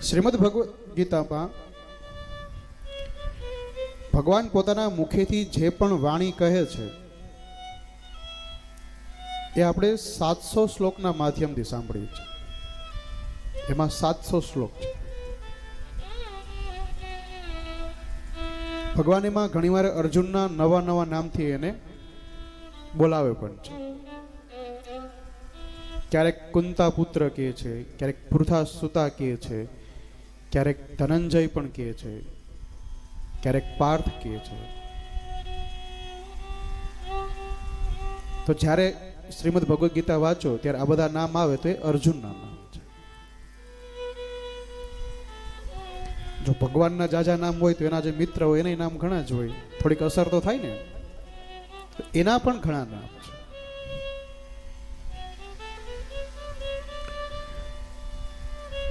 શ્રીમદ ભગવદ્ ગીતામાં ભગવાન પોતાના મુખેથી જે પણ વાણી કહે છે એ આપણે 700 શ્લોકના માધ્યમથી સાંભળીએ છીએ. એમાં 700 શ્લોક છે. ભગવાન એમાં ઘણીવાર અર્જુનના નવા નવા નામથી એને બોલાવે પણ છે. ક્યારેક કુંતા પુત્ર કહે છે, ક્યારેક પૃથા સુતા કહે છે, ક્યારેક ધનંજય પણ કહે છે, ક્યારેક પાર્થ કહે છે. તો જ્યારે શ્રીમદ ભગવદ્ ગીતા વાંચો ત્યારે આ બધા નામ આવે તો એ અર્જુનના નામ છે. જો ભગવાનના જાજા નામ હોય તો એના જે મિત્ર હોય એના નામ ઘણા જ હોય. થોડીક અસર તો થાય ને. એના પણ ઘણા નામ છે.